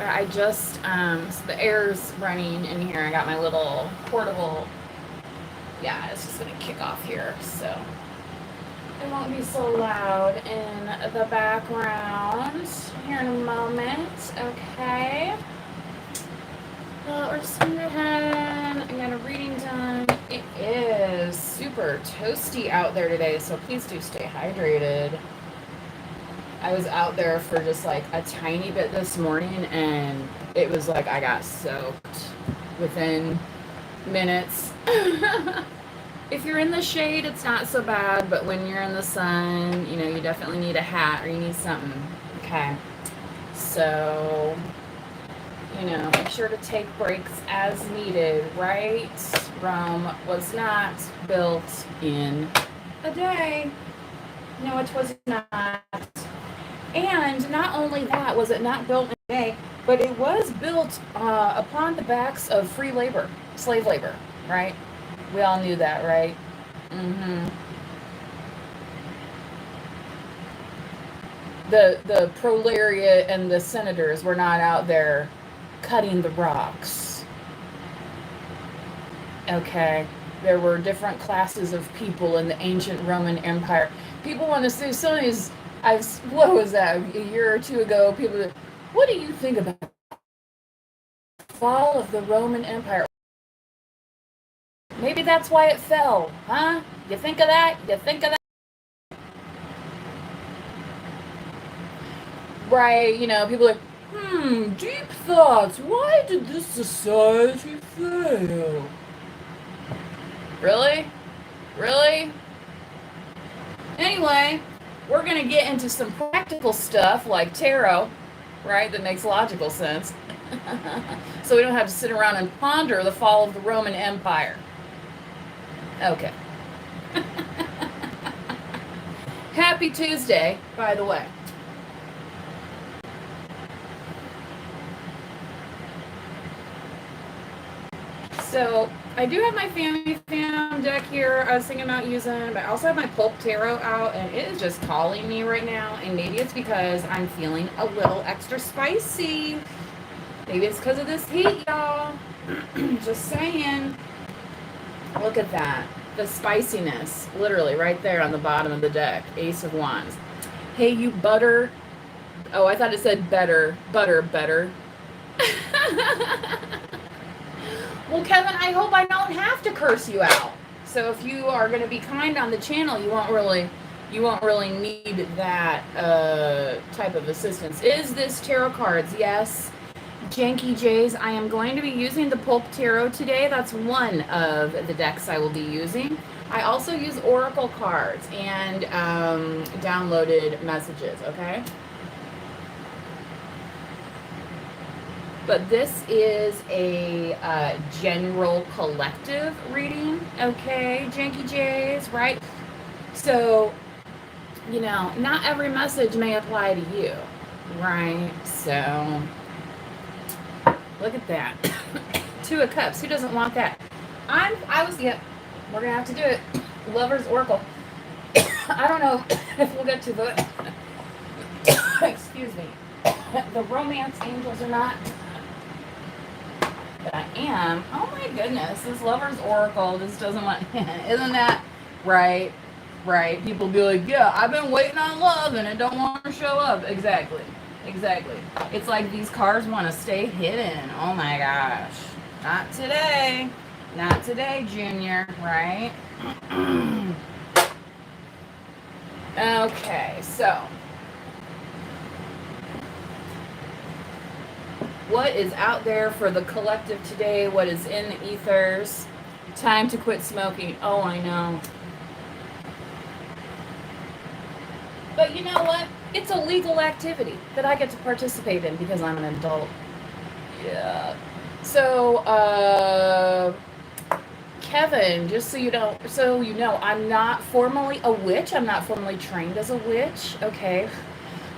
I just, so the air's running in here. I got my little portable, yeah, it's just gonna kick off here, so it won't be so loud in the background here in a moment, okay? Well, we're just gonna go ahead. I got a reading done. It is super toasty out there today, so please do stay hydrated. I was out there for just like a tiny bit this morning, and it was like I got soaked within minutes. If you're in the shade, it's not so bad, but when you're in the sun, you know, you definitely need a hat or you need something. Okay. So, you know, make sure to take breaks as needed, right? Rome was not built in a day. No, it was not. And not only that was it not built in a day, but it was built upon the backs of free labor, slave labor, right? We all knew that, right? Mm-hmm. The proletariat and the senators were not out there cutting the rocks. Okay. There were different classes of people in the ancient Roman Empire. People want to say some of these. What was that? A year or two ago, people. What do you think about the fall of the Roman Empire? Maybe that's why it fell, huh? You think of that? You think of that? Right, you know, people are like, deep thoughts. Why did this society fail? Really? Really? Anyway, we're going to get into some practical stuff like tarot, right? That makes logical sense. So we don't have to sit around and ponder the fall of the Roman Empire. Okay. Happy Tuesday, by the way. So I do have my Family Fam deck here. I was thinking about using, but I also have my Pulp Tarot out, and it is just calling me right now. And maybe it's because I'm feeling a little extra spicy. Maybe it's because of this heat, y'all. Just saying. Look at that. The spiciness, literally right there on the bottom of the deck. Ace of Wands. Hey, you butter. Oh, I thought it said better. Better. Well, Kevin, I hope I don't have to curse you out. So if you are going to be kind on the channel, you won't really need that type of assistance. Is this tarot cards? Yes. Janky Jays, I am going to be using the Pulp Tarot today. That's one of the decks I will be using. I also use Oracle cards and downloaded messages, okay? But this is a general collective reading, okay, Janky Jays, right? So, you know, not every message may apply to you, right? So, look at that. Two of Cups. Who doesn't want that? Yep, we're going to have to do it. Lover's Oracle. I don't know if we'll get to the, excuse me, the romance angels or not. But I am. Oh my goodness, this Lover's Oracle just doesn't want, isn't that right? Right. People be like, yeah, I've been waiting on love and it don't want to show up. Exactly. It's like these cards want to stay hidden. Oh my gosh. Not today. Not today, Junior, right? Okay, so what is out there for the collective today? What is in the ethers? Time to quit smoking. Oh, I know. But you know what? It's a legal activity that I get to participate in because I'm an adult. Yeah. So, Kevin, just so you know, I'm not formally a witch. I'm not formally trained as a witch. Okay.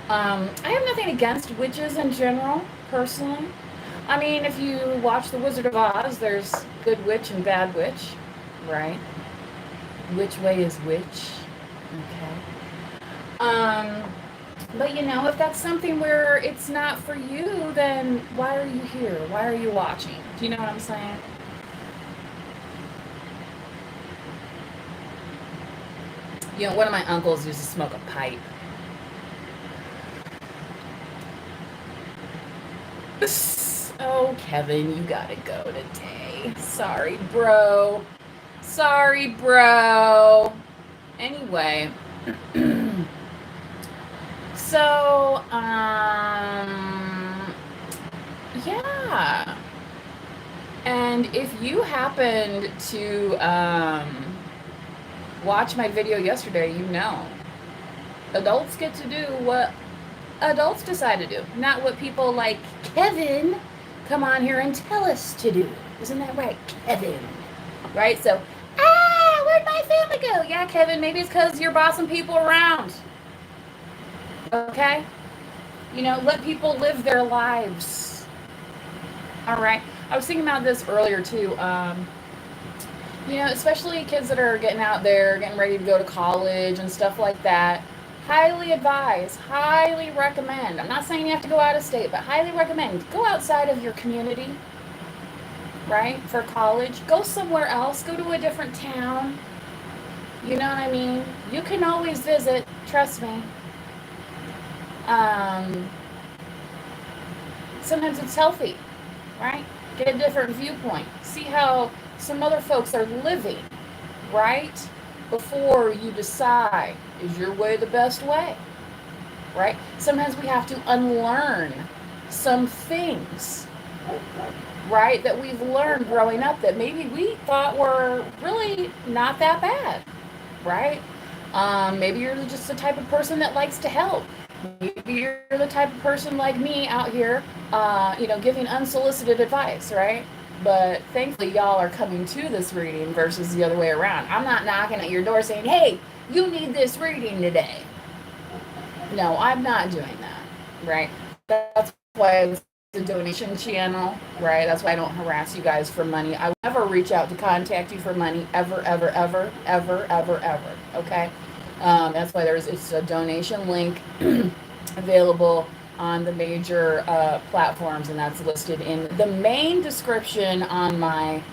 I have nothing against witches in general, personally. I mean, if you watch The Wizard of Oz, there's good witch and bad witch, right? Which way is which? Okay. But you know, if that's something where it's not for you, then why are you here? Why are you watching? Do you know what I'm saying? You know, one of my uncles used to smoke a pipe. Oh, Kevin, you gotta go today. Sorry, bro. Sorry, bro. Anyway. So, yeah. And if you happened to watch my video yesterday, you know. Adults get to do what adults decide to do, not what people like Kevin come on here and tell us to do. Isn't that right, Kevin? Right? So, where'd my family go? Yeah, Kevin, maybe it's because you're bossing people around. Okay? You know, let people live their lives. All right? I was thinking about this earlier, too. You know, especially kids that are getting out there, getting ready to go to college and stuff like that. Highly advise, highly recommend. I'm not saying you have to go out of state, but highly recommend. Go outside of your community, right, for college. Go somewhere else. Go to a different town. You know what I mean? You can always visit. Trust me. Sometimes it's healthy, right? Get a different viewpoint. See how some other folks are living, right? Before you decide, is your way the best way, right? Sometimes we have to unlearn some things, right, that we've learned growing up that maybe we thought were really not that bad, right? Maybe you're just the type of person that likes to help. Maybe you're the type of person like me out here, you know, giving unsolicited advice, right? But thankfully, y'all are coming to this reading versus the other way around. I'm not knocking at your door saying, hey, you need this reading today. No, I'm not doing that, right? That's why it's a donation channel, right? That's why I don't harass you guys for money. I will never reach out to contact you for money, ever, ever, ever, ever, ever, ever, okay? That's why it's a donation link available on the major platforms, and that's listed in the main description on my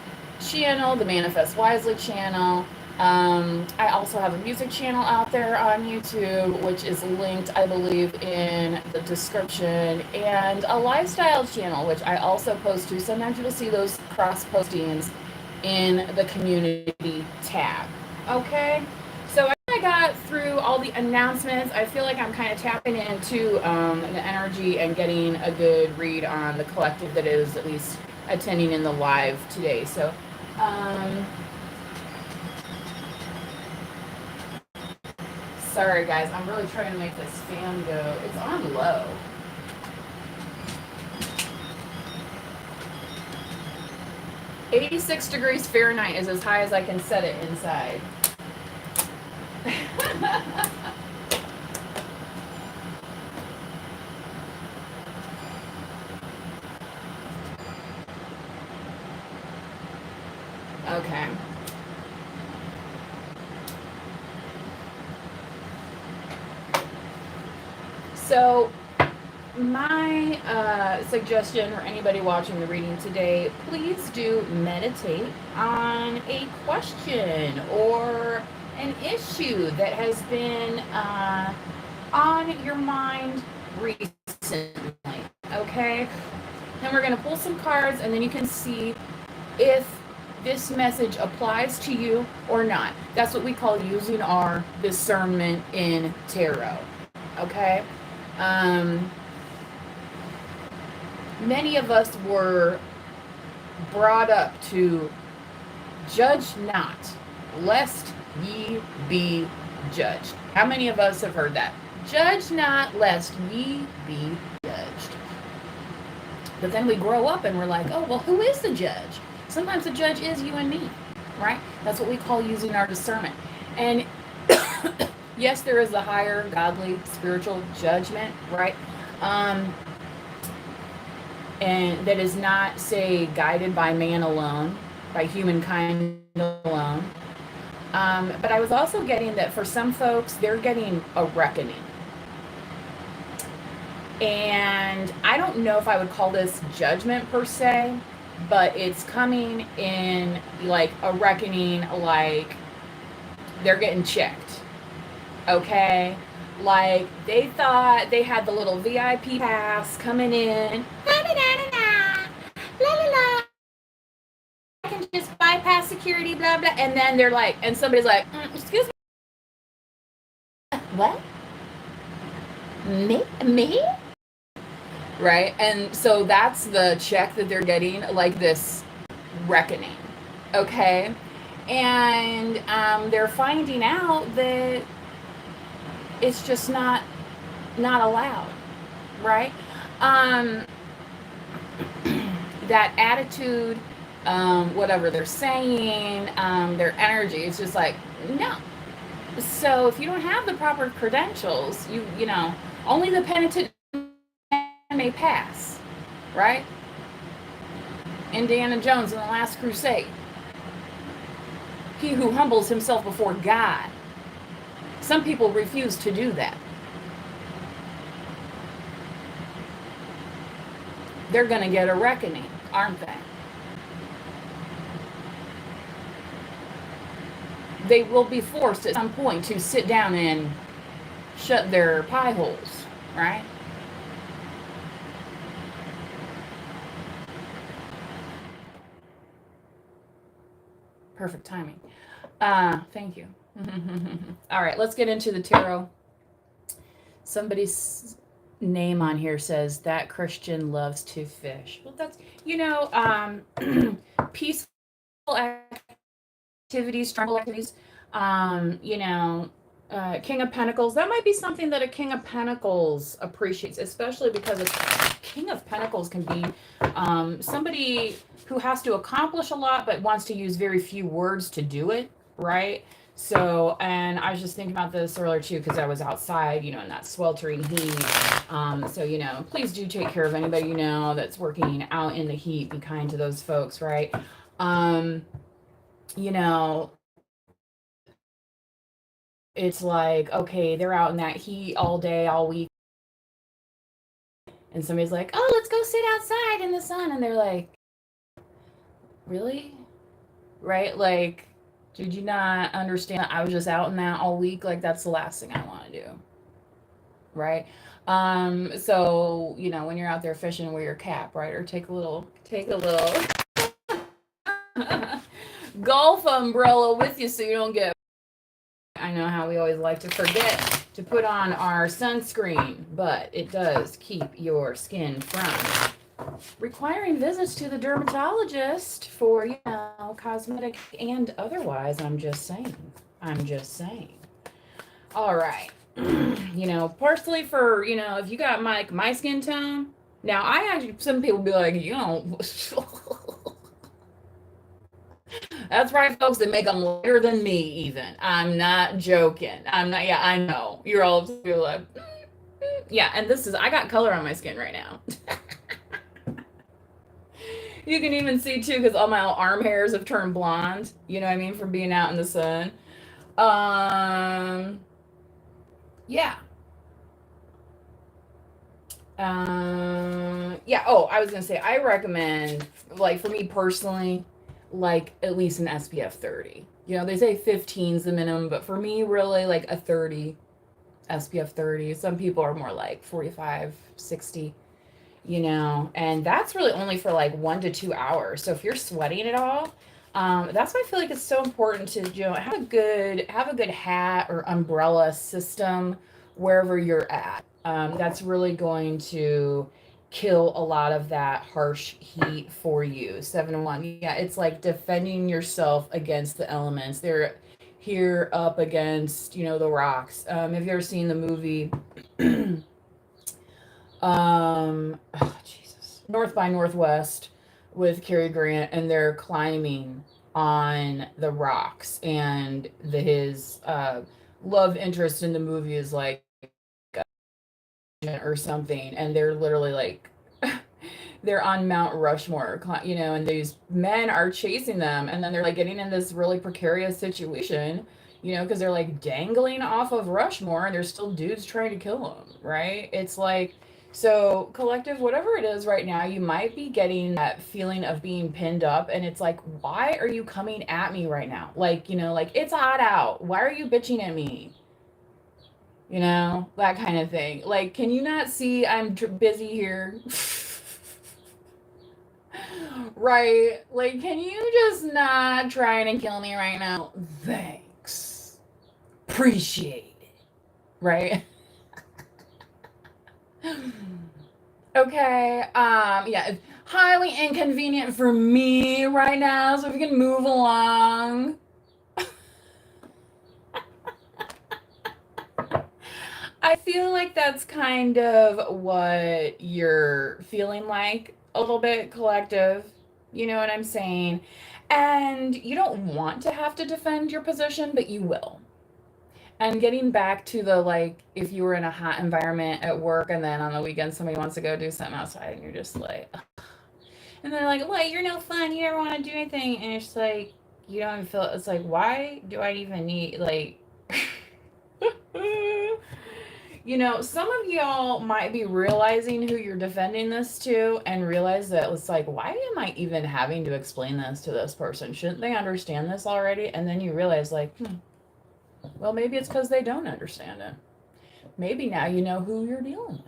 channel, the Manifest Wisely channel. I also have a music channel out there on YouTube, which is linked, I believe, in the description, and a lifestyle channel, which I also post to. Sometimes you'll see those cross postings in the community tab. Okay? So I got through all the announcements. I feel like I'm kind of tapping into the energy and getting a good read on the collective that is at least attending in the live today. So, sorry guys, I'm really trying to make this fan go. It's on low. "86 degrees Fahrenheit is as high as I can set it inside." Okay. So my suggestion for anybody watching the reading today, please do meditate on a question or an issue that has been on your mind recently, okay? And we're going to pull some cards, and then you can see if this message applies to you or not. That's what we call using our discernment in tarot, okay? Many of us were brought up to judge not, lest ye be judged. How many of us have heard that? Judge not, lest ye be judged. But then we grow up and we're like, oh, well, who is the judge? Sometimes the judge is you and me, right? That's what we call using our discernment. And yes, there is a higher godly spiritual judgment, right? And that is not, say, guided by man alone, by humankind alone. But I was also getting that for some folks, they're getting a reckoning. And I don't know if I would call this judgment per se, but it's coming in like a reckoning, like they're getting checked. Okay? Like they thought they had the little VIP pass coming in. La la la la la. La la la. I can just bypass security, blah blah. And then they're like, and somebody's like, excuse me, what? Me? Right? And so that's the check that they're getting, like this reckoning. Okay? And they're finding out that it's just not allowed, right? Um, that attitude, whatever they're saying, their energy, it's just like no. So if you don't have the proper credentials, you know only the penitent may pass, right? Indiana Jones in the Last Crusade. He who humbles himself before God. Some people refuse to do that. They're going to get a reckoning, aren't they? They will be forced at some point to sit down and shut their pie holes, right? Perfect timing. Thank you. All right, let's get into the tarot. Somebody's name on here says that Christian loves to fish. Well, that's peaceful activities, struggle activities. You know, King of Pentacles. That might be something that a King of Pentacles appreciates, especially because a King of Pentacles can be somebody who has to accomplish a lot but wants to use very few words to do it, right? So, and I was just thinking about this earlier too, because I was outside, in that sweltering heat. So, please do take care of anybody that's working out in the heat. Be kind to those folks, right? You know, it's like, okay, they're out in that heat all day, all week. And somebody's like, oh, let's go sit outside in the sun. And they're like, really? Right? Like, did you not understand that I was just out in that all week? Like, that's the last thing I want to do. Right? So, when you're out there fishing, wear your cap, right? Or take a little golf umbrella with you so you don't get. I know how we always like to forget to put on our sunscreen, but it does keep your skin from requiring visits to the dermatologist for, cosmetic and otherwise. I'm just saying. All right. Partially for, if you got my skin tone. Now, I actually, some people be like, that's right, folks. They make them lighter than me, even. I'm not joking. Yeah, I know. You're all like, yeah, and I got color on my skin right now. You can even see, too, because all my arm hairs have turned blonde, you know what I mean, from being out in the sun. Yeah. Yeah. Oh, I was going to say, I recommend, like, for me personally, like at least an SPF 30. They say 15 is the minimum, but for me, really like a 30, SPF 30. Some people are more like 45, 60, and that's really only for like 1 to 2 hours. So if you're sweating at all, that's why I feel like it's so important to have a good hat or umbrella system wherever you're at. That's really going to kill a lot of that harsh heat for you. 7-1. Yeah, it's like defending yourself against the elements. They're here up against, the rocks. Have you ever seen the movie Jesus, North by Northwest with Cary Grant, and they're climbing on the rocks, and his love interest in the movie is like or something, and they're literally like they're on Mount Rushmore, and these men are chasing them, and then they're like getting in this really precarious situation, because they're like dangling off of Rushmore, and there's still dudes trying to kill them, right? It's like So, collective, whatever it is right now, you might be getting that feeling of being pinned up. And it's like, why are you coming at me right now? Like, like it's hot out. Why are you bitching at me? That kind of thing. Like, can you not see I'm busy here? Right? Like, can you just not try to kill me right now? Thanks. Appreciate it. Right? Okay. Yeah, it's highly inconvenient for me right now, so if you can move along. I feel like that's kind of what you're feeling like a little bit, collective. You know what I'm saying? And you don't want to have to defend your position, but you will. And getting back to the like, if you were in a hot environment at work and then on the weekend somebody wants to go do something outside and you're just like, ugh. And they're like, what? You're no fun. You never want to do anything. And it's like, you don't even feel, it's like, why do I even need, like, some of y'all might be realizing who you're defending this to and realize that it's like, why am I even having to explain this to this person? Shouldn't they understand this already? And then you realize, like, well, maybe it's because they don't understand it. Maybe now you know who you're dealing with.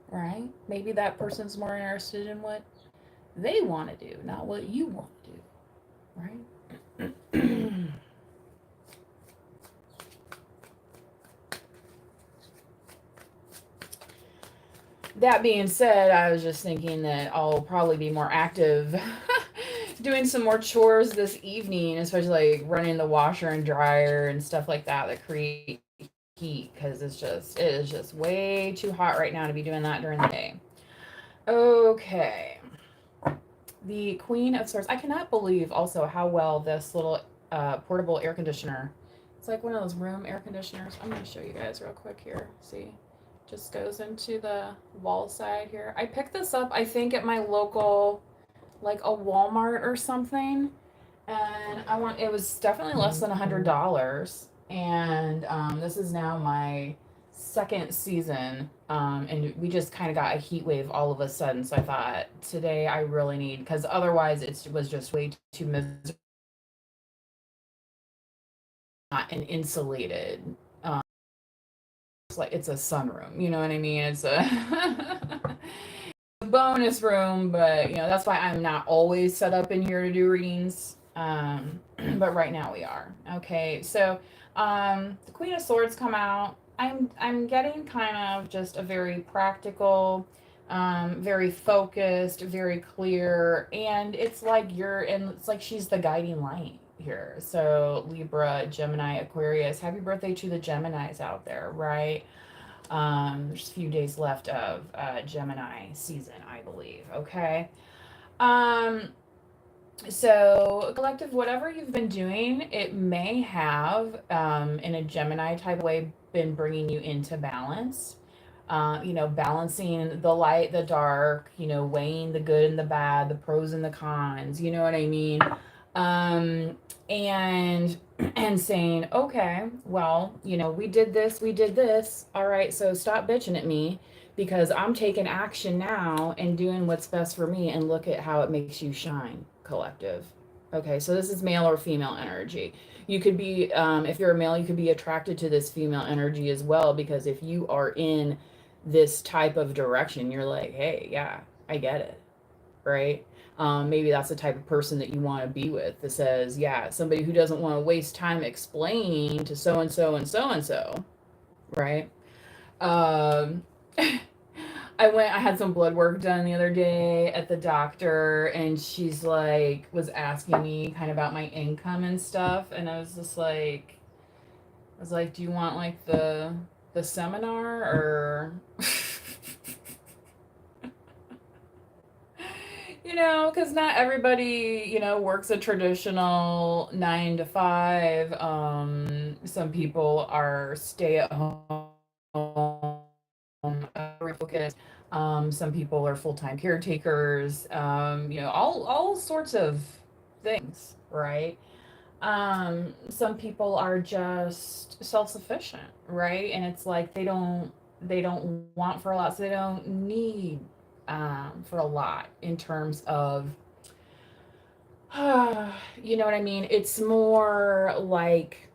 Right? Maybe that person's more interested in what they want to do, not what you want to do. Right? That being said, I was just thinking that I'll probably be more active doing some more chores this evening, especially like running the washer and dryer and stuff like that create heat, because it is just way too hot right now to be doing that during the day. Okay. The Queen of Swords. I cannot believe also how well this little portable air conditioner. It's like one of those room air conditioners. I'm going to show you guys real quick here. See? Just goes into the wall side here. I picked this up, I think, at my local, like a Walmart or something. And it was definitely less than $100. And this is now my second season. And we just kind of got a heat wave all of a sudden. So I thought today I really need, because otherwise it was just way too miserable. Not an insulated, it's like it's a sunroom. You know what I mean? It's a bonus room, but that's why I'm not always set up in here to do readings. But right now we are. Okay, so the Queen of Swords come out. I'm getting kind of just a very practical, very focused, very clear, and it's like it's like she's the guiding light here. So Libra, Gemini, Aquarius, happy birthday to the Geminis out there, right? There's a few days left of Gemini season, I believe. Okay. So collective, whatever you've been doing, it may have, in a Gemini type way, been bringing you into balance. Balancing the light, the dark, weighing the good and the bad, the pros and the cons, you know what I mean? And and saying, okay, well, we did this. All right, so stop bitching at me because I'm taking action now and doing what's best for me, and look at how it makes you shine, collective. Okay, so this is male or female energy. You could be, if you're a male, you could be attracted to this female energy as well, because if you are in this type of direction, you're like, hey, yeah, I get it, right? Maybe that's the type of person that you want to be with, that says, yeah, somebody who doesn't want to waste time explaining to so and so and so and so, right? Um, I had some blood work done the other day at the doctor, and she's like, was asking me kind of about my income and stuff, and I was just like, do you want like the seminar or because not everybody, works a traditional 9 to 5. Some people are stay at home, focused. Some people are full time caretakers. All sorts of things, right? Some people are just self sufficient, right? And it's like they don't they don't want for a lot, so they don't need for a lot in terms of you know what I mean? It's more like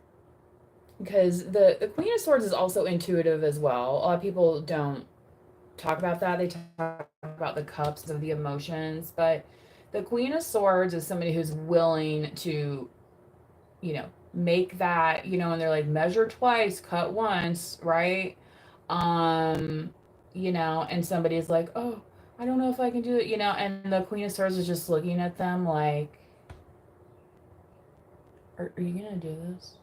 because the Queen of Swords is also intuitive as well. A lot of people don't talk about that. They talk about the cups of the emotions, but the Queen of Swords is somebody who's willing to, you know, make that, you know, and they're like measure twice, cut once, right? Um, you know, and somebody's like, "Oh, I don't know if I can do it," you know, and the Queen of Swords is just looking at them like, are you gonna do this?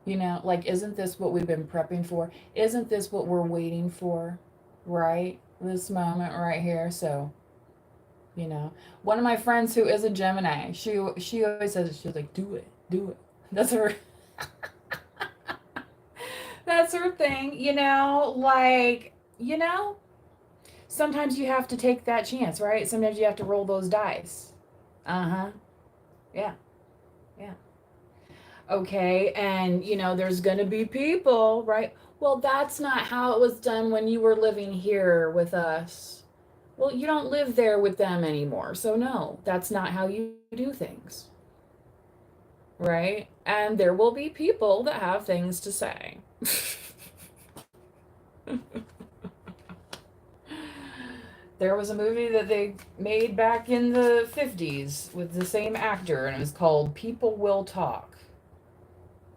You know, like, isn't this what we've been prepping for? Isn't this what we're waiting for? Right? This moment right here. So, you know, one of my friends who is a Gemini, she always says, she's like, do it, do it. That's her that's her thing, you know, like, you know, sometimes you have to take that chance, right? Sometimes you have to roll those dice. Uh-huh. Yeah. Yeah. Okay, and you know there's going to be people, right? Well, that's not how it was done when you were living here with us. Well, you don't live there with them anymore, so no, that's not how you do things, right? And there will be people that have things to say. There was a movie that they made back in the 50s with the same actor, and it was called People Will Talk.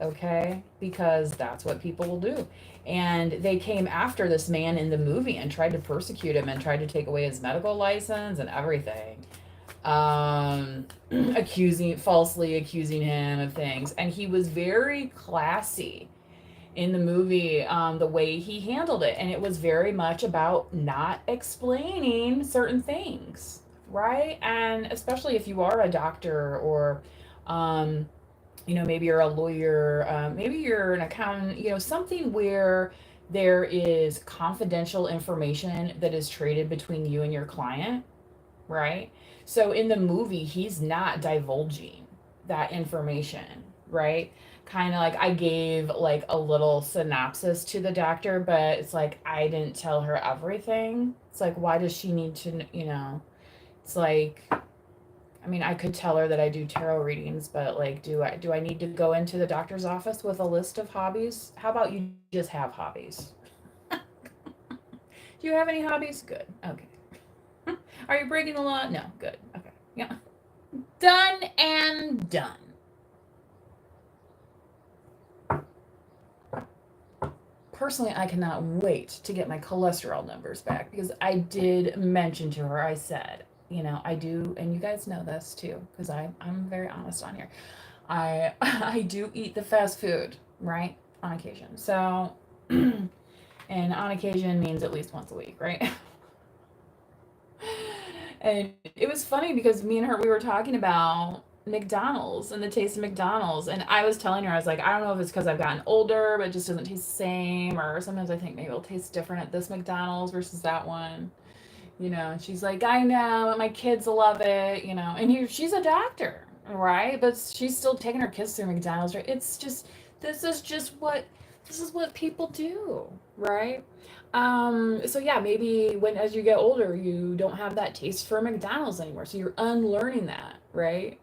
Okay? Because that's what people will do. And they came after this man in the movie and tried to persecute him and tried to take away his medical license and everything. Falsely accusing him of things. And he was very classy in the movie, the way he handled it. And it was very much about not explaining certain things, right? And especially if you are a doctor or, you know, maybe you're a lawyer, maybe you're an accountant, you know, something where there is confidential information that is traded between you and your client, right? So in the movie, he's not divulging that information, right? Kind of like I gave like a little synopsis to the doctor, but it's like I didn't tell her everything. It's like, why does she need to, you know? It's like, I mean, I could tell her that I do tarot readings, but like, do I need to go into the doctor's office with a list of hobbies? How about you just have hobbies? Do you have any hobbies? Good. Okay. Are you breaking the law? No. Good. Okay. Yeah. Done and done. Personally, I cannot wait to get my cholesterol numbers back because I did mention to her, I said, you know, I do, and you guys know this too, because I'm very honest on here. I do eat the fast food, right? On occasion. So, and on occasion means at least once a week, right? And it was funny because me and her, we were talking about McDonald's and the taste of McDonald's. And I was telling her, I was like, I don't know if it's because I've gotten older, but it just doesn't taste the same. Or sometimes I think maybe it'll taste different at this McDonald's versus that one. You know, and she's like, I know, my kids love it, you know. And she's a doctor, right? But she's still taking her kids through McDonald's, right? It's just, this is just what, this is what people do, right? So yeah, maybe when as you get older, you don't have that taste for McDonald's anymore. So you're unlearning that, right?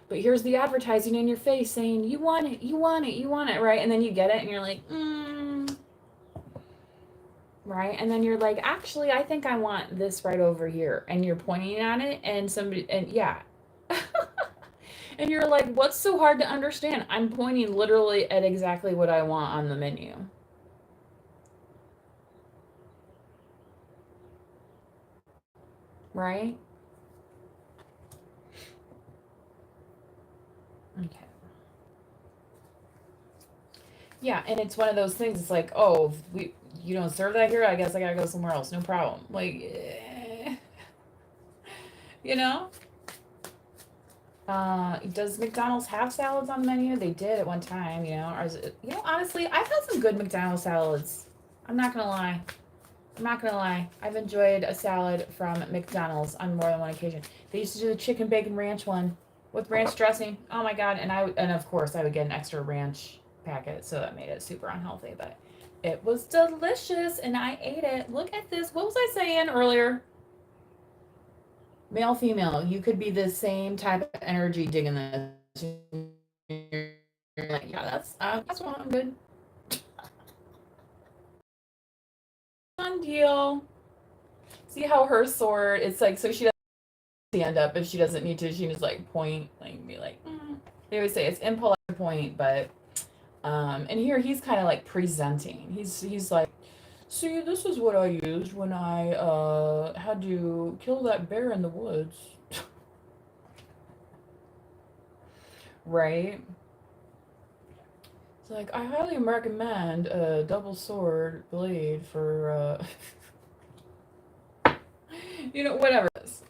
But here's the advertising in your face saying, you want it, you want it, you want it, right? And then you get it and you're like, right? And then you're like, actually, I think I want this right over here. And you're pointing at it and somebody, and yeah. And you're like, what's so hard to understand? I'm pointing literally at exactly what I want on the menu. Right? Okay. Yeah, and it's one of those things. It's like, oh, you don't serve that here. I guess I gotta go somewhere else. No problem. Like, you know. Does McDonald's have salads on the menu? They did at one time. You know, or is it, you know, honestly, I've had some good McDonald's salads. I'm not gonna lie. I'm not gonna lie. I've enjoyed a salad from McDonald's on more than one occasion. They used to do the chicken bacon ranch one with ranch dressing. Oh my god! And of course I would get an extra ranch packet, so that made it super unhealthy, but it was delicious and I ate it. Look at this. What was I saying earlier? Male, female, you could be the same type of energy digging this. You're like, yeah, that's one. I'm good. Fun deal. See how her sword? It's like so she doesn't stand up if she doesn't need to. She just like point, like be like. They always say it's impolite to point, but and here he's kind of like presenting. He's like, see, this is what I used when I had to kill that bear in the woods. Right? It's like, I highly recommend a double sword blade for,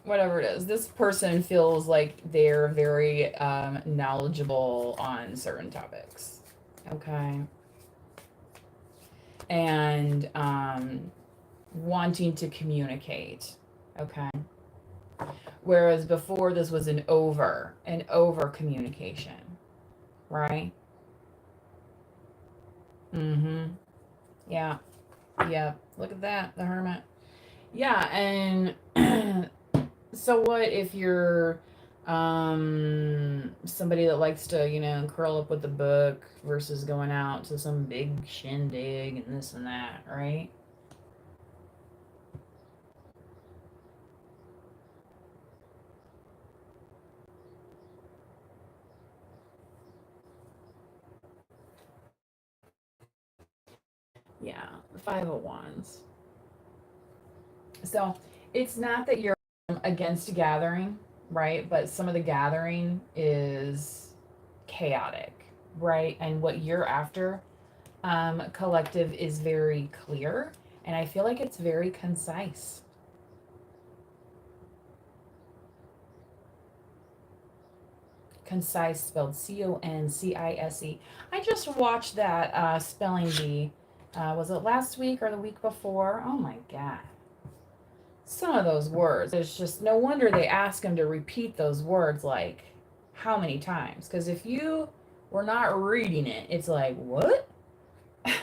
whatever it is. This person feels like they're very knowledgeable on certain topics. Okay. And wanting to communicate. Okay. Whereas before this was an over communication. Right? Mm-hmm. Yeah. Yeah. Look at that. The hermit. Yeah. And so what if you're somebody that likes to, curl up with a book versus going out to some big shindig and this and that, right? Yeah, the Five of Wands. So it's not that you're against a gathering, right? But some of the gathering is chaotic, right? And what you're after, collective, is very clear. And I feel like it's very concise. Concise, spelled Concise. I just watched that spelling bee. Was it last week or the week before? Oh my God. Some of those words. It's just no wonder they ask them to repeat those words like how many times? Because if you were not reading it, it's like, what? And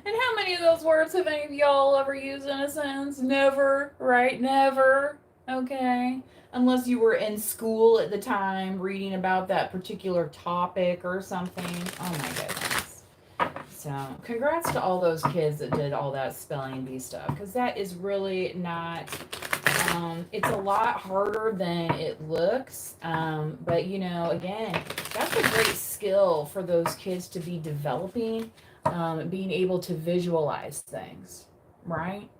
how many of those words have any of y'all ever used in a sentence? Never, right? Never. Okay. Unless you were in school at the time reading about that particular topic or something. Oh my goodness. So, congrats to all those kids that did all that spelling bee stuff, because that is really not, it's a lot harder than it looks. But, again, that's a great skill for those kids to be developing, being able to visualize things, right?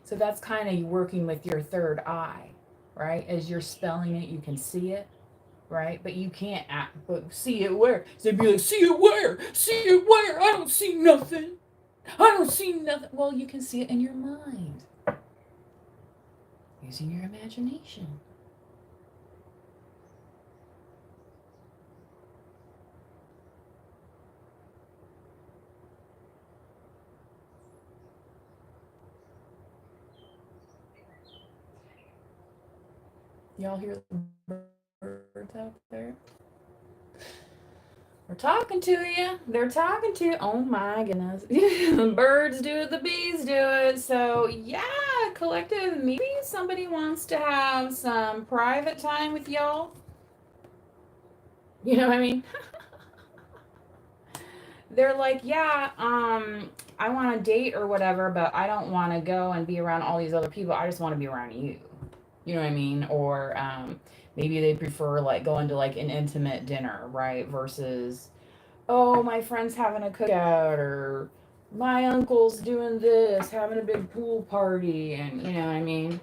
So, that's kind of working with your third eye, right? As you're spelling it, you can see it. Right? But you can't but see it where? So they'd be like, see it where? See it where? I don't see nothing. I don't see nothing. Well, you can see it in your mind. Using your imagination. Y'all hear the birds out there? They're talking to you. They're talking to you. Oh my goodness. The birds do it, the bees do it. So, yeah, collective, maybe somebody wants to have some private time with y'all. You know what I mean? They're like, yeah, I want to date or whatever, but I don't want to go and be around all these other people. I just want to be around you. You know what I mean? Or maybe they prefer like going to like an intimate dinner, right? Versus, oh, my friend's having a cookout, or my uncle's doing this, having a big pool party, and you know what I mean?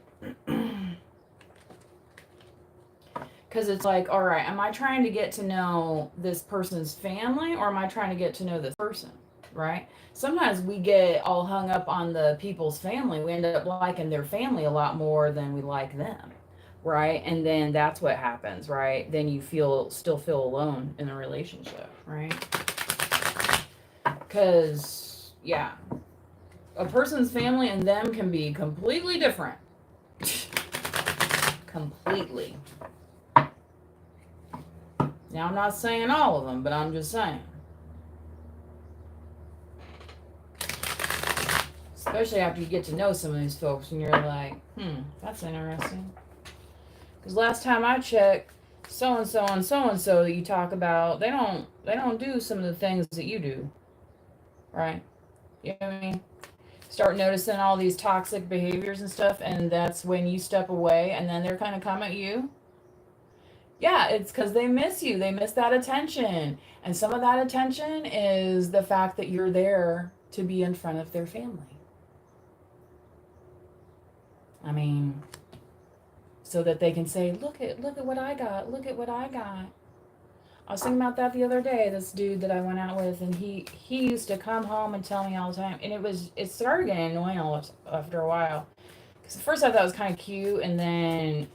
Because it's like, all right, am I trying to get to know this person's family, or am I trying to get to know this person, right? Sometimes we get all hung up on the people's family. We end up liking their family a lot more than we like them, right? And then that's what happens, right? Then you still feel alone in the relationship, right? Because, yeah, a person's family and them can be completely different. Completely. Now, I'm not saying all of them, but I'm just saying. Especially after you get to know some of these folks and you're like, that's interesting. Because last time I checked, so and so and so and so that you talk about, they don't do some of the things that you do, right? You know what I mean? Start noticing all these toxic behaviors and stuff, and that's when you step away, and then they're kind of come at you. Yeah, it's because they miss you. They miss that attention, and some of that attention is the fact that you're there to be in front of their family. I mean, so that they can say, look at what I got. Look at what I got. I was thinking about that the other day. This dude that I went out with, and he used to come home and tell me all the time, and it started getting annoying after a while. Because at first I thought it was kind of cute, and then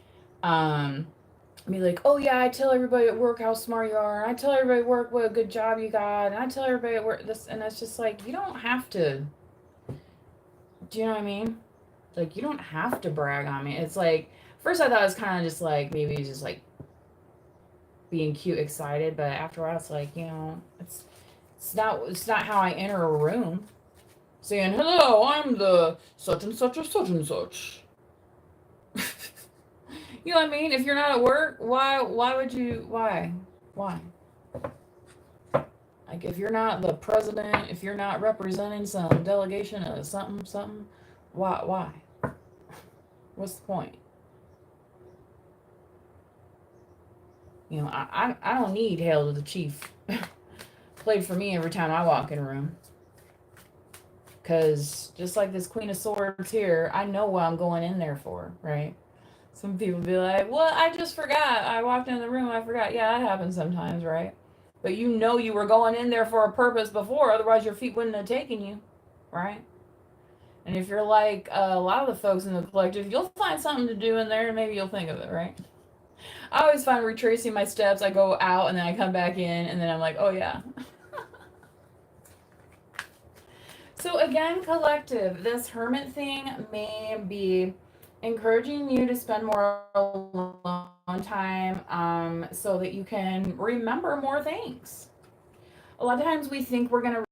be like, oh yeah, I tell everybody at work how smart you are, and I tell everybody at work what a good job you got, and I tell everybody at work this, and it's just like, you don't have to. Do you know what I mean? Like, you don't have to brag on me. It's like, first I thought it was kind of just like, maybe just like being cute, excited, but after a while it's like, it's not how I enter a room saying, hello, I'm the such and such or such and such. You know what I mean? If you're not at work, why would you, why? Like, if you're not the president, if you're not representing some delegation of something, why? What's the point? I don't need Hail to the Chief played for me every time I walk in a room. Because just like this Queen of Swords here, I know what I'm going in there for, right? Some people be like, well, I just forgot. I walked into the room, I forgot. Yeah, that happens sometimes, right? But you were going in there for a purpose before, otherwise your feet wouldn't have taken you, right? And if you're like a lot of the folks in the collective, you'll find something to do in there and maybe you'll think of it, right? I always find retracing my steps, I go out and then I come back in and then I'm like, oh yeah. So again, collective, this hermit thing may be encouraging you to spend more alone time so that you can remember more things. A lot of times we think we're going to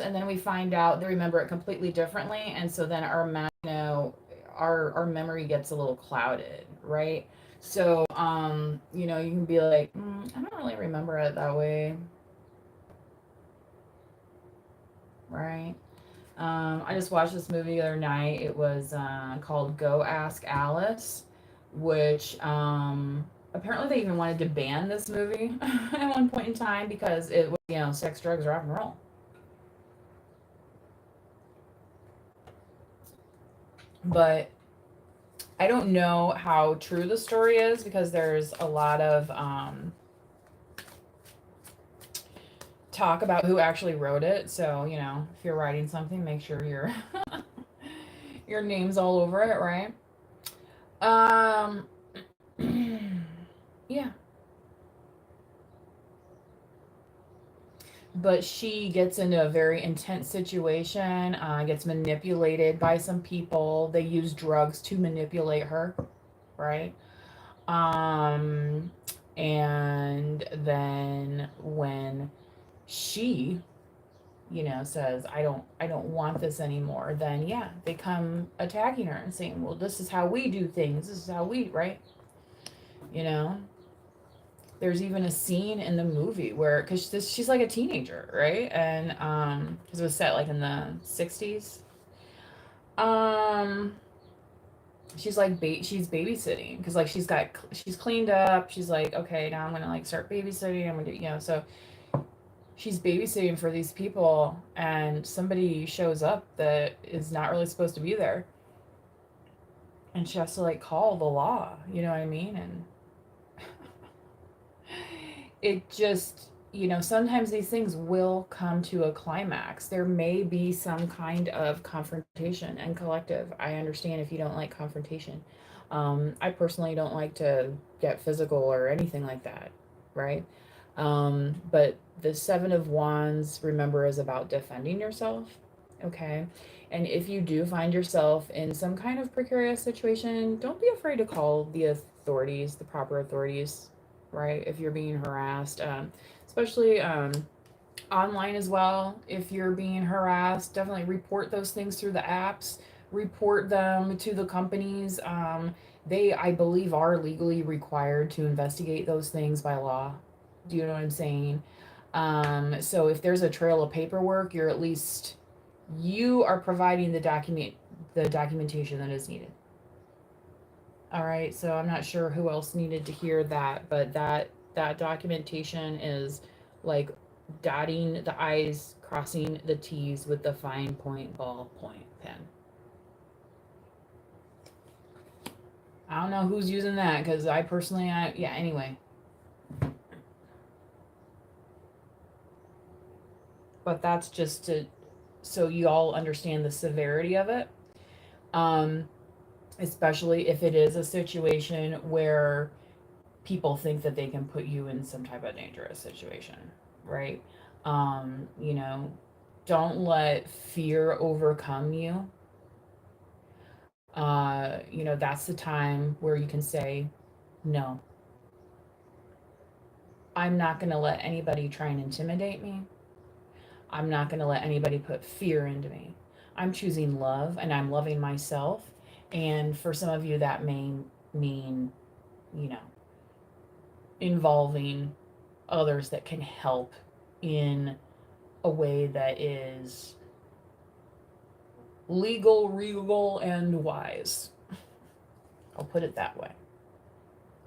and then we find out they remember it completely differently, and so then our memory gets a little clouded, right? So you can be like, I don't really remember it that way, right? I just watched this movie the other night. It was called Go Ask Alice, which apparently they even wanted to ban this movie at one point in time because it was, sex, drugs, rock and roll. But I don't know how true the story is because there's a lot of talk about who actually wrote it. So, if you're writing something, make sure your name's all over it, right? Yeah. But she gets into a very intense situation, gets manipulated by some people. They use drugs to manipulate her, right? And then when she, says, I don't want this anymore, then yeah, they come attacking her and saying, well, this is how we do things. This is how we, right? There's even a scene in the movie where, because she's like a teenager, right? And because it was set like in the 60s. She's like she's babysitting because like she's cleaned up. She's like, okay, now I'm gonna like start babysitting. I'm gonna do, so she's babysitting for these people, and somebody shows up that is not really supposed to be there, and she has to like call the law. You know what I mean? And it just, sometimes these things will come to a climax. There may be some kind of confrontation and collective. I understand if you don't like confrontation. I personally don't like to get physical or anything like that, right? But the Seven of Wands, remember, is about defending yourself, okay? And if you do find yourself in some kind of precarious situation, don't be afraid to call the authorities, the proper authorities, right? If you're being harassed, especially online as well. If you're being harassed, definitely report those things through the apps, report them to the companies. They, I believe, are legally required to investigate those things by law. Do you know what I'm saying? So if there's a trail of paperwork, you're at least, you are providing the documentation that is needed. All right, so I'm not sure who else needed to hear that, but that documentation is like dotting the I's, crossing the T's with the fine point ballpoint pen. I don't know who's using that because I personally, yeah, anyway. But that's just to, so you all understand the severity of it. Um, Especially if it is a situation where people think that they can put you in some type of dangerous situation, right? You know, don't let fear overcome you. You know, that's the time where you can say, no, I'm not going to let anybody try and intimidate me. I'm not going to let anybody put fear into me. I'm choosing love and I'm loving myself. And for some of you, that may mean, you know, involving others that can help in a way that is legal, regal, and wise. I'll put it that way.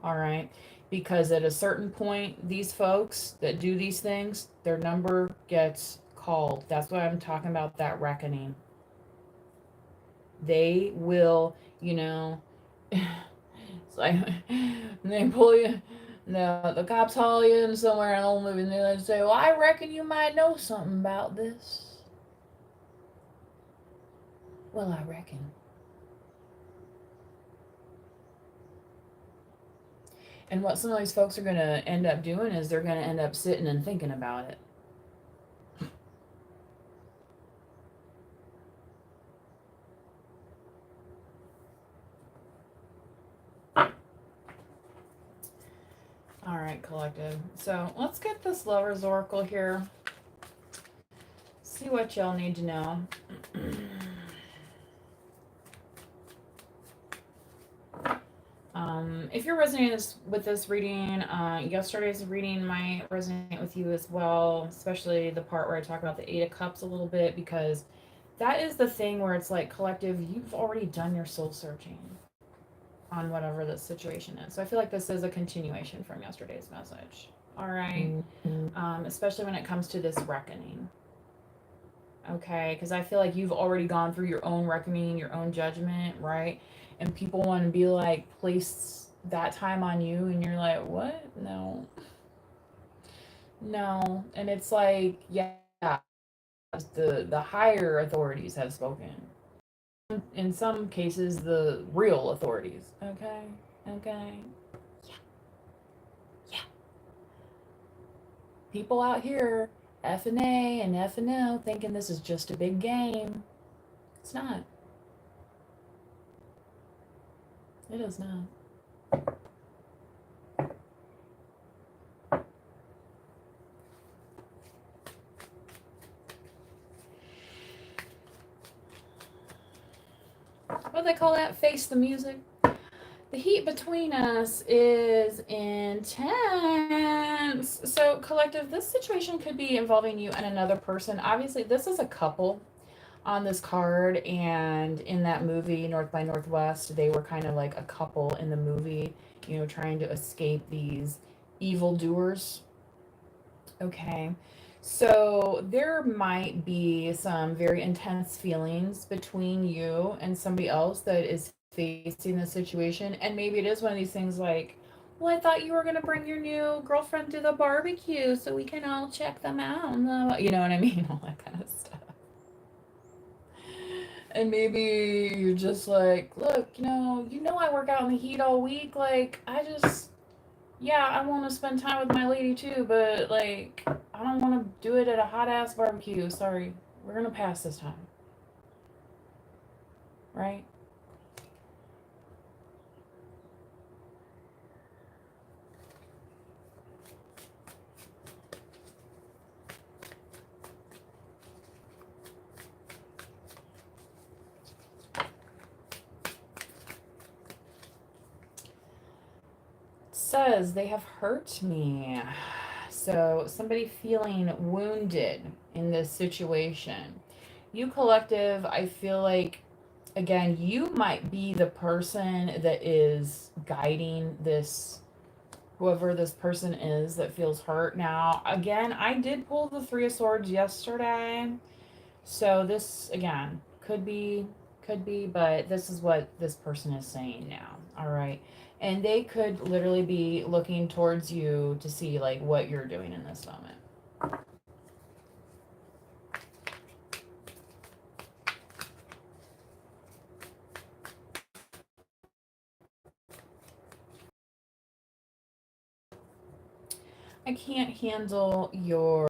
All right. Because at a certain point, these folks that do these things, their number gets called. That's why I'm talking about that reckoning. They will, you know, it's like they pull you, the cops haul you in somewhere in an old movie and they say, well, I reckon you might know something about this. Well, I reckon. And what some of these folks are going to end up doing is they're going to end up sitting and thinking about it. All right, collective. So let's get this Lover's Oracle here. See what y'all need to know. If you're resonating with this reading, yesterday's reading might resonate with you as well, especially the part where I talk about the Eight of Cups a little bit, because that is the thing where it's like, collective, you've already done your soul searching on whatever the situation is. So I feel like this is a continuation from yesterday's message. All right. Especially when it comes to this reckoning. Okay, because I feel like you've already gone through your own reckoning, your own judgment, right? And people want to be like, place that time on you, and you're like, what? No. And it's like, yeah, the higher authorities have spoken. In some cases, the real authorities. Okay. Yeah. People out here F&A and F&O thinking this is just a big game. It's not. It is not. What do they call that? Face the music. The heat between us is intense. So, collective, this situation could be involving you and another person. Obviously, this is a couple on this card, and in that movie, North by Northwest, they were kind of like a couple in the movie, you know, trying to escape these evildoers. Okay. So there might be some very intense feelings between you and somebody else that is facing the situation. And maybe it is one of these things like, well, I thought you were going to bring your new girlfriend to the barbecue so we can all check them out. You know what I mean? All that kind of stuff. And maybe you're just like, look, you know I work out in the heat all week. Like, yeah, I want to spend time with my lady too, but like, I don't want to do it at a hot ass barbecue. Sorry, we're gonna pass this time, right? says they have hurt me. So somebody feeling wounded in this situation. You collective, I feel like, again, you might be the person that is guiding this, whoever this person is that feels hurt. Now, again, I did pull the Three of Swords yesterday. So this, again, could be, but this is what this person is saying now. All right. And they could literally be looking towards you to see like what you're doing in this moment. I can't handle your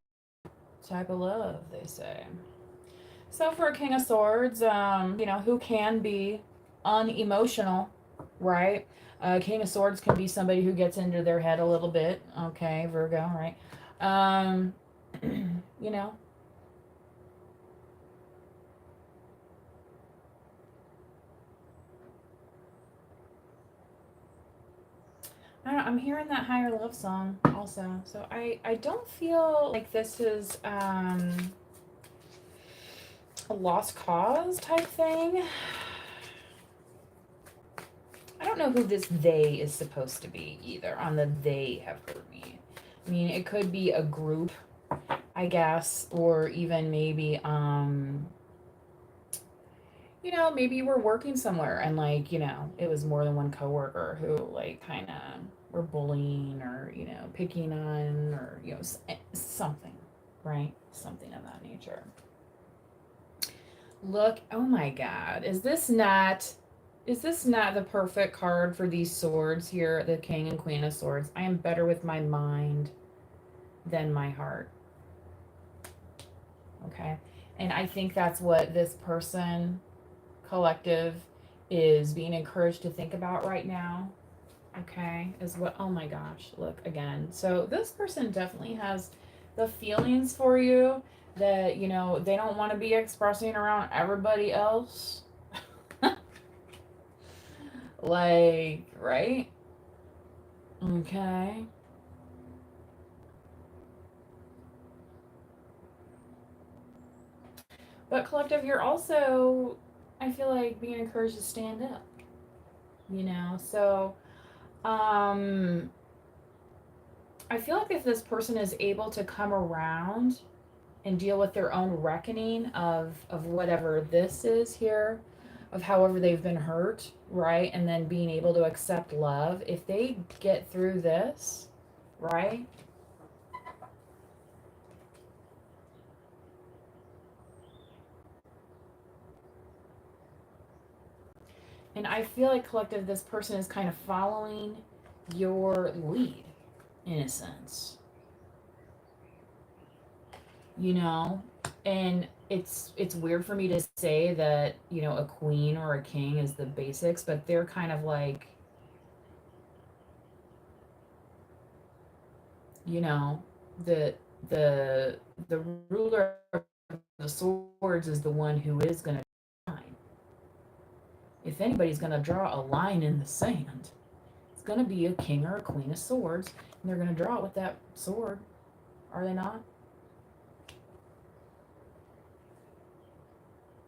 type of love, they say. So for a King of Swords, who can be unemotional, right? King of Swords can be somebody who gets into their head a little bit. Okay, Virgo, right? Um, you know, I don't know, I'm hearing that higher love song also. So I don't feel like this is a lost cause type thing. I don't know who this they is supposed to be either. On the they have hurt me. I mean, it could be a group, I guess, or even maybe maybe you were working somewhere and like, it was more than one coworker who like kind of were bullying or, picking on or, something, right? Something of that nature. Look, oh my God, is this not the perfect card for these swords here, the King and Queen of Swords? I am better with my mind than my heart. Okay. And I think that's what this person collective is being encouraged to think about right now. Okay. Is what, oh my gosh, look again. So this person definitely has the feelings for you that, they don't want to be expressing around everybody else. Like, right? Okay. But collective, you're also, I feel like, being encouraged to stand up. So I feel like if this person is able to come around and deal with their own reckoning of whatever this is here, of however they've been hurt, right? And then being able to accept love, if they get through this, right? And I feel like collective, this person is kind of following your lead in a sense, and it's weird for me to say that, a queen or a king is the basics, but they're kind of like, the the the ruler of the swords is the one who is going to line. If anybody's going to draw a line in the sand, it's going to be a king or a queen of swords, and they're going to draw it with that sword, are they not?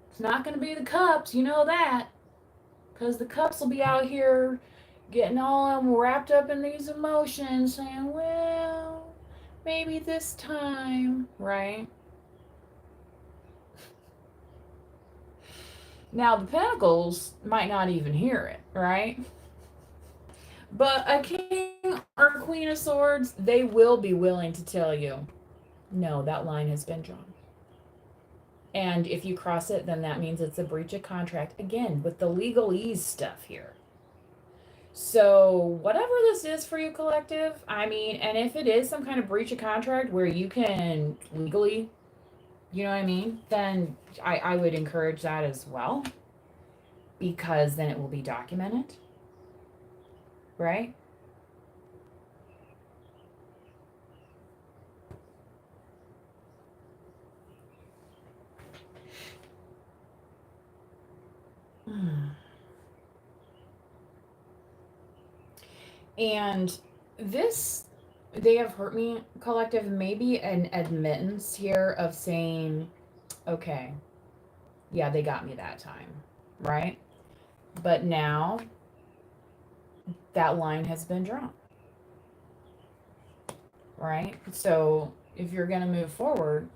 It's not going to be the cups, you know that, because the cups will be out here getting all wrapped up in these emotions, saying, well, maybe this time, right? Now, the Pentacles might not even hear it, right? But a King or Queen of Swords, they will be willing to tell you, no, that line has been drawn. And if you cross it, then that means it's a breach of contract. Again, with the legalese stuff here. So, whatever this is for you, collective, I mean, and if it is some kind of breach of contract where you can legally, you know what I mean, then I would encourage that as well, because then it will be documented, right? And This They Have Hurt Me collective may be an admittance here of saying, okay, yeah, they got me that time, right? But now that line has been drawn, right? So if you're going to move forward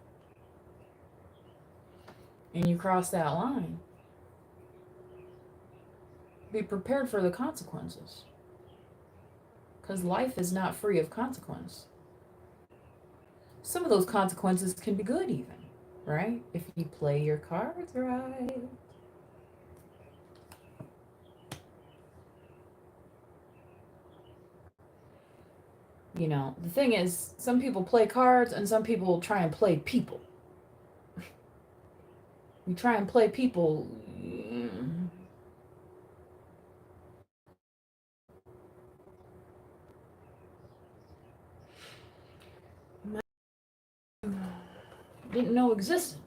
and you cross that line, be prepared for the consequences. Because life is not free of consequence. Some of those consequences can be good, even, right? If you play your cards right. You know, the thing is, some people play cards and some people try and play people. You try and play people. Didn't know existed.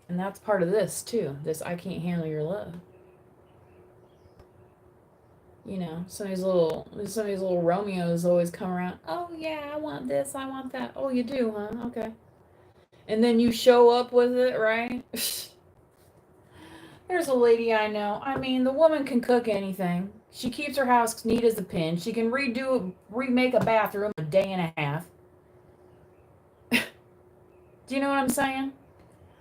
And that's part of this too. This I can't handle your love. You know, some of these little Romeos always come around. Oh yeah, I want this, I want that. Oh, you do, huh? Okay. And then you show up with it, right? There's a lady I know. I mean, the woman can cook anything. She keeps her house neat as a pin. She can remake a bathroom in a day and a half. Do you know what I'm saying?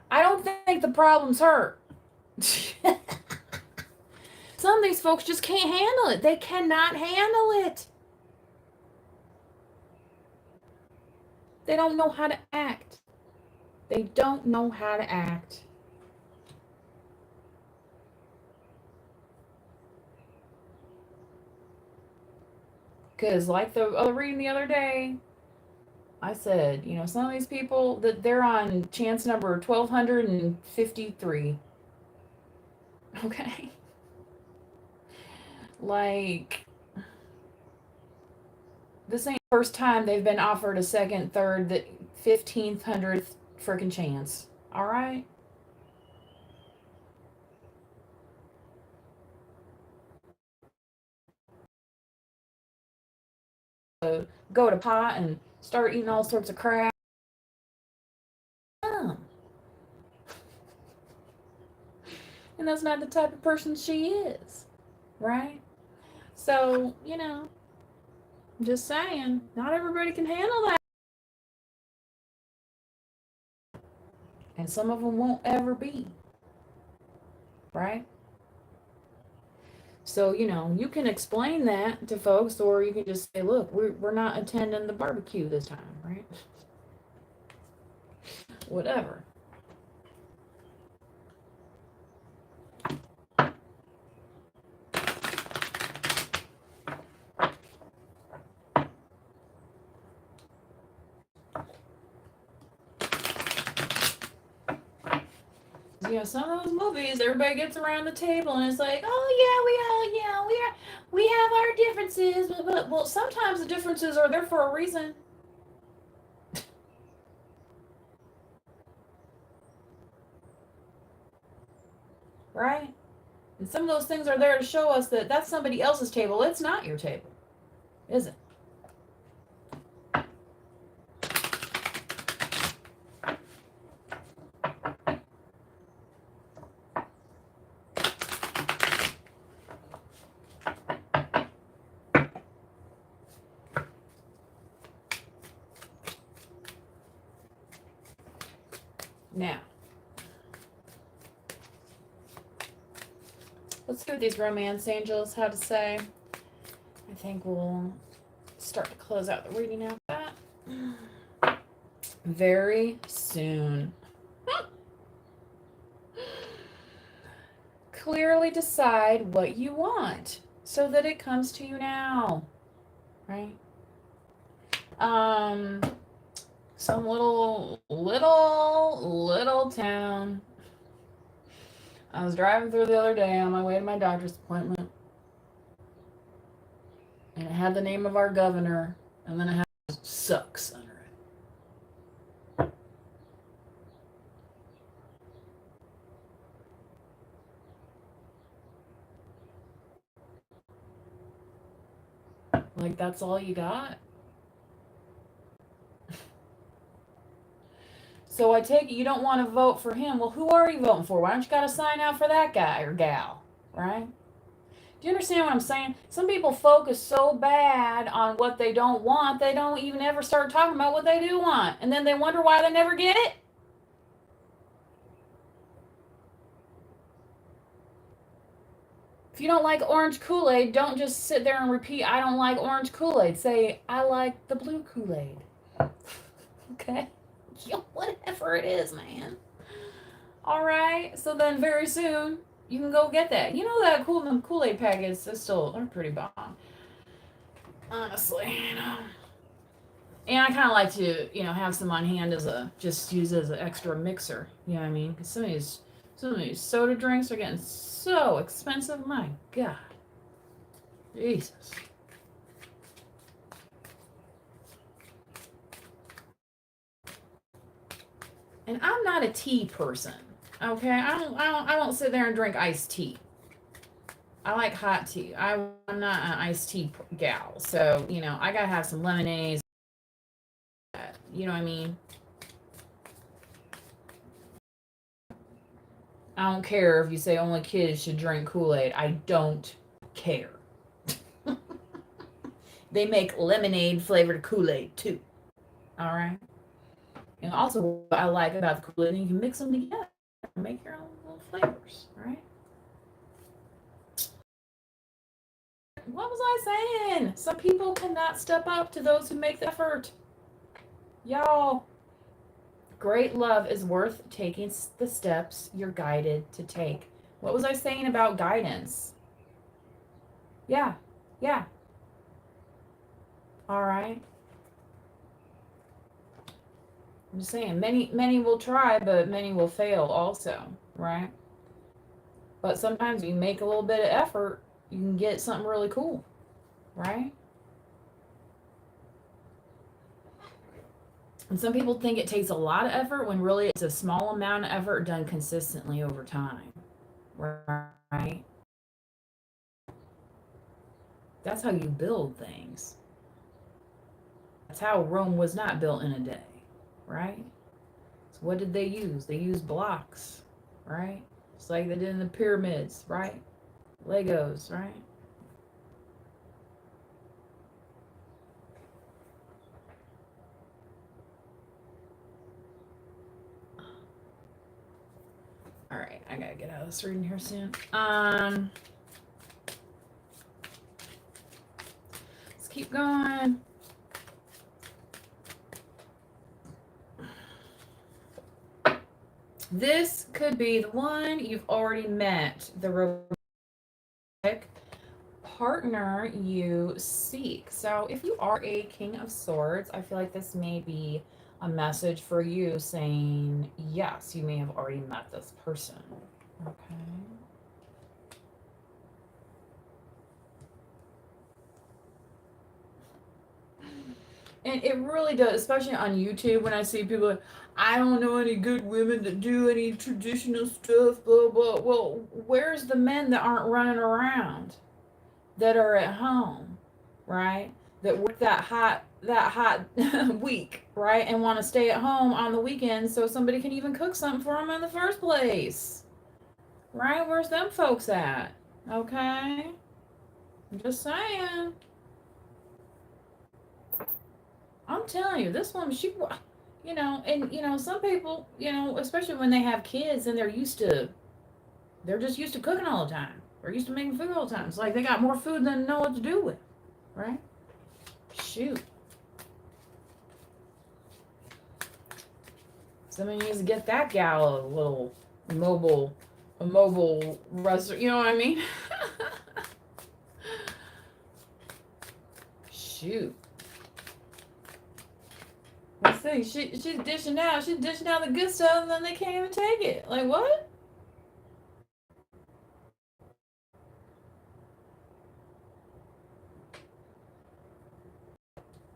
I don't think the problem's her. Some of these folks just can't handle it. They cannot handle it. They don't know how to act. They don't know how to act. Because, like the other reading the other day, I said, you know, some of these people that they're on chance number 1253. Okay. Like, this ain't the first time they've been offered a second, third, the 15th, 100th freaking chance. All right? So go to pot and start eating all sorts of crap. Oh. And that's not the type of person she is. Right? So, you know, just saying, not everybody can handle that. And some of them won't ever be. Right? So, you know, you can explain that to folks, or you can just say, look, we're not attending the barbecue this time, right? Whatever. You know, some of those movies, everybody gets around the table and it's like, oh yeah, we have our differences, but well, sometimes the differences are there for a reason. Right? And some of those things are there to show us that that's somebody else's table. It's not your table, is it? Now, let's see what these romance angels have to say. I think we'll start to close out the reading after that. Very soon. Clearly decide what you want so that it comes to you now. Right? Some little town. I was driving through the other day on my way to my doctor's appointment, and it had the name of our governor, and then it had sucks under it. Like, that's all you got? So I take it you don't want to vote for him. Well, who are you voting for? Why don't you got to sign out for that guy or gal? Right? Do you understand what I'm saying? Some people focus so bad on what they don't want, they don't even ever start talking about what they do want. And then they wonder why they never get it. If you don't like orange Kool-Aid, don't just sit there and repeat, I don't like orange Kool-Aid. Say, I like the blue Kool-Aid. Okay? Whatever it is, man. All right. So then very soon, you can go get that. You know that Kool-Aid packets, they're pretty bomb. Honestly, And I kind of like to, have some on hand just use as an extra mixer. You know what I mean? Because some of these soda drinks are getting so expensive. My God. Jesus. And I'm not a tea person. Okay? I don't sit there and drink iced tea. I like hot tea. I'm not an iced tea gal. So, I got to have some lemonades. You know what I mean? I don't care if you say only kids should drink Kool-Aid. I don't care. They make lemonade flavored Kool-Aid too. All right. And also, what I like about the Kool-Aid, you can mix them together and make your own little flavors. Right? What was I saying? Some people cannot step up to those who make the effort. Y'all, great love is worth taking the steps you're guided to take. What was I saying about guidance? Yeah. All right. I'm just saying, many will try, but many will fail also, right? But sometimes you make a little bit of effort, you can get something really cool, right? And some people think it takes a lot of effort when really it's a small amount of effort done consistently over time, right? That's how you build things. That's how Rome was not built in a day, right? So what did they use? They used blocks, right? Just like they did in the pyramids, right? Legos, right? All right, I gotta get out of this reading here soon. Let's keep going. This could be the one you've already met, the romantic partner you seek. So if you are a King of Swords, I feel like this may be a message for you saying, yes, you may have already met this person. Okay. And it really does, especially on YouTube when I see people like, I don't know any good women that do any traditional stuff, blah, blah. Well, where's the men that aren't running around, that are at home, right? That work that hot week, right? And want to stay at home on the weekends so somebody can even cook something for them in the first place, right? Where's them folks at? Okay. I'm just saying. I'm telling you, this woman, and some people, especially when they have kids and they're just used to cooking all the time. They're used to making food all the time. It's like they got more food than they know what to do with, right? Shoot. Somebody needs to get that gal a little mobile restaurant. You know what I mean? Shoot. Let's see. She's dishing out. She's dishing out the good stuff, and then they can't even take it. Like what?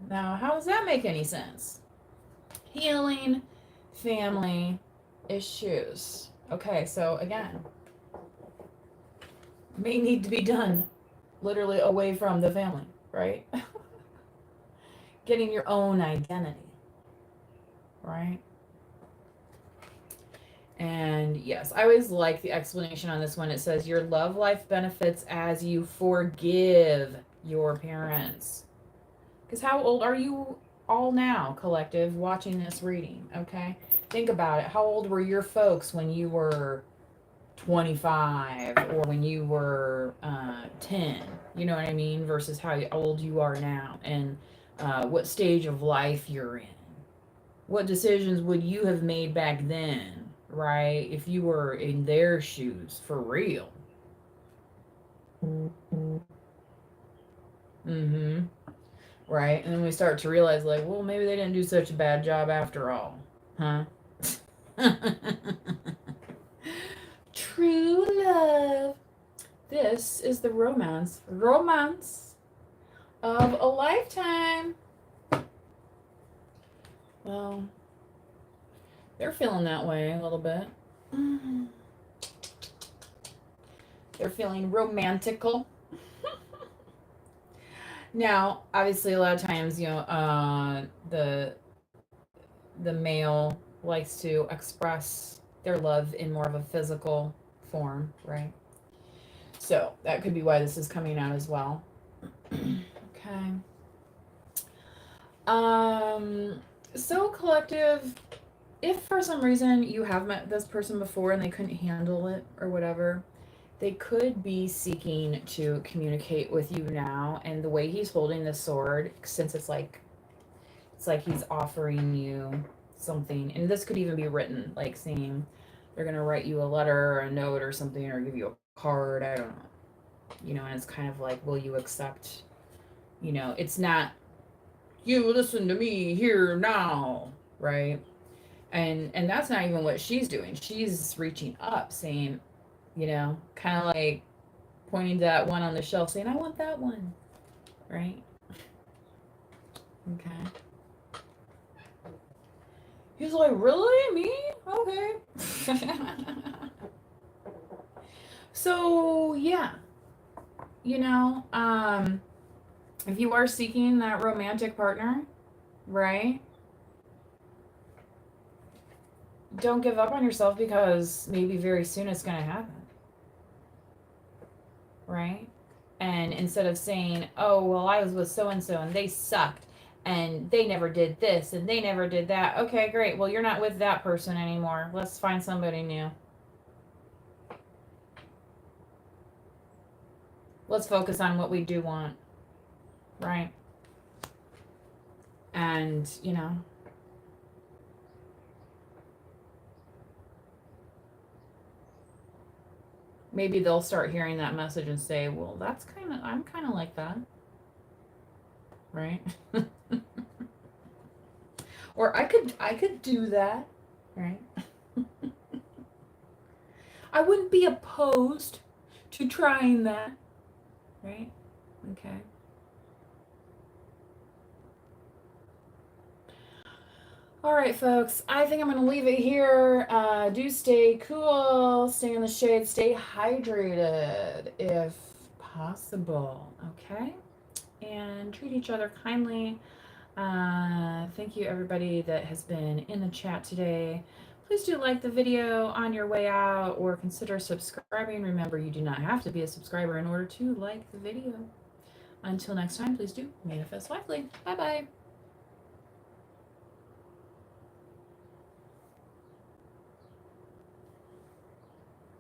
Now, how does that make any sense? Healing, family issues. Okay, so again, may need to be done literally away from the family. right? Getting your own identity, right? And yes, I always like the explanation on this one. It says your love life benefits as you forgive your parents. Because how old are you all now, collective, watching this reading? Okay. Think about it. How old were your folks when you were 25 or when you were 10? You know what I mean? Versus how old you are now and what stage of life you're in. What decisions would you have made back then, right? If you were in their shoes for real. Mm-hmm. Right? And then we start to realize, like, well, maybe they didn't do such a bad job after all. Huh? True love. This is the romance of a lifetime. Well, they're feeling that way a little bit. They're feeling romantical. Now, obviously, a lot of times, the male likes to express their love in more of a physical form, right? So that could be why this is coming out as well. Okay. So collective, if for some reason you have met this person before and they couldn't handle it or whatever, they could be seeking to communicate with you now. And the way he's holding the sword, since it's like he's offering you something, and this could even be written, like saying they're gonna write you a letter or a note or something, or give you a card. I don't know. And it's kind of like, will you accept? It's not you listen to me here now, right? And that's not even what she's doing. She's reaching up, saying, kind of like pointing to that one on the shelf, saying, I want that one, right? Okay. He's like, really? Me? Okay. So, yeah. If you are seeking that romantic partner, right? Don't give up on yourself, because maybe very soon it's going to happen. Right? And instead of saying, oh, well, I was with so-and-so and they sucked and they never did this and they never did that. Okay, great. Well, you're not with that person anymore. Let's find somebody new. Let's focus on what we do want. Right? And, maybe they'll start hearing that message and say, well, I'm kind of like that. Right? Or I could do that. Right? I wouldn't be opposed to trying that. Right? Okay. All right, folks, I think I'm going to leave it here. Do stay cool, stay in the shade, stay hydrated if possible, okay? And treat each other kindly. Thank you, everybody that has been in the chat today. Please do like the video on your way out or consider subscribing. Remember, you do not have to be a subscriber in order to like the video. Until next time, please do manifest wisely. Bye-bye.